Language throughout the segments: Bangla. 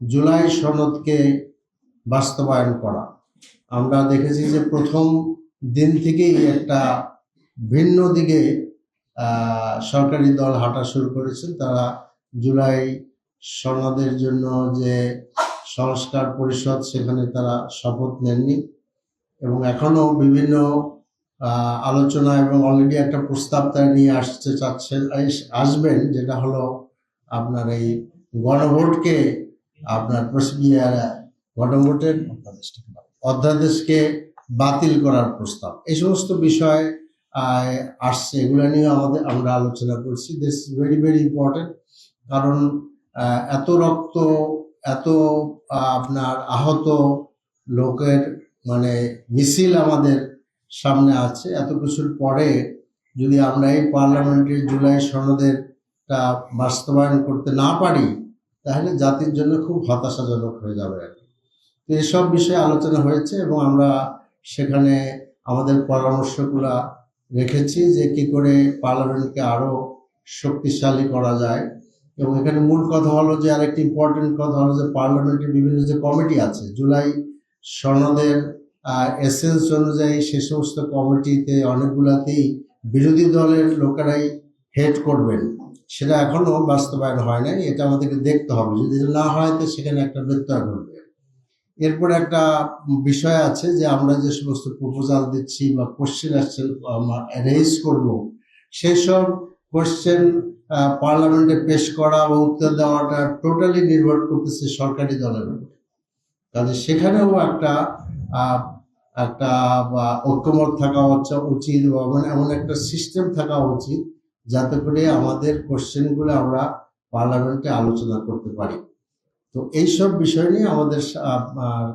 জুলাই সনদকে বাস্তবায়ন করা। আমরা দেখেছি যে প্রথম দিন থেকেই একটা ভিন্ন দিকে সরকারি দল হাঁটা শুরু করেছে। তারা জুলাই সনদের জন্য যে সংস্কার পরিষদ, সেখানে তারা শপথ নেননি এবং এখনো বিভিন্ন আলোচনা এবং অলরেডি একটা প্রস্তাব তারা নিয়ে আসবেন, যেটা হলো আপনার এই গণভোটকে আপনার গণভোটের অধ্যাদেশকে বাতিল করার প্রস্তাব। এই সমস্ত বিষয় আসছে, এগুলো নিয়ে আমরা আলোচনা করছি। This is very very important, কারণ এত রক্ত, এত আপনার আহত লোকের মানে মিছিল আমাদের সামনে আছে। এত কিছুর পরে যদি আমরা এই পার্লামেন্টের জুলাই সনদেরটা বাস্তবায়ন করতে না পারি, তাহলে জাতির জন্য খুব হতাশাজনক হয়ে যাবে আর কি। তো এসব বিষয়ে আলোচনা হয়েছে এবং আমরা সেখানে আমাদের পরামর্শগুলো রেখেছি যে কি করে পার্লামেন্টকে আরো শক্তিশালী করা যায়। এবং এখানে মূল কথা হলো যে আরেকটি ইম্পর্টেন্ট কথা হলো যে পার্লামেন্টের বিভিন্ন যে কমিটি আছে, জুলাই সনদের এসেন্স অনুযায়ী সে সমস্ত কমিটিতে অনেকগুলাতেই বিরোধী দলের লোকেরাই হেড করবেন। সেটা এখনো বাস্তবায়ন হয় নাই, এটা আমাদেরকে দেখতে হবে। যদি না হয় তো সেখানে একটা ব্যত্যয় ঘটবে। এরপর একটা বিষয় আছে যে আমরা যে সমস্ত প্রপোজাল দিচ্ছি বা কোশ্চেন রেজ করব, সেসব কোশ্চেন পার্লামেন্টে পেশ করা বা উত্তর দেওয়াটা টোটালি নির্ভর করতেছে সরকারি দলের উপর। কাজে সেখানেও একটা ঐক্যমত থাকা উচিত, বা এমন একটা সিস্টেম থাকা উচিত যাতে করে আমাদের কোশ্চেনগুলো আমরা পার্লামেন্টে আলোচনা করতে পারি। তো এইসব বিষয় নিয়ে আমাদের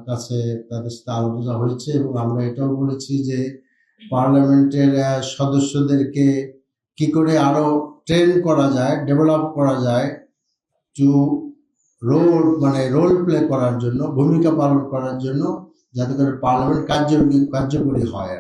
কাছে তাদের সাথে আলোচনা হয়েছে এবং আমরা এটাও বলেছি যে পার্লামেন্টের সদস্যদেরকে কি করে আরো ট্রেন করা যায়, ডেভেলপ করা যায়, টু রোল প্লে করার জন্য, ভূমিকা পালন করার জন্য, যাতে করে পার্লামেন্ট কার্যকরী হয়।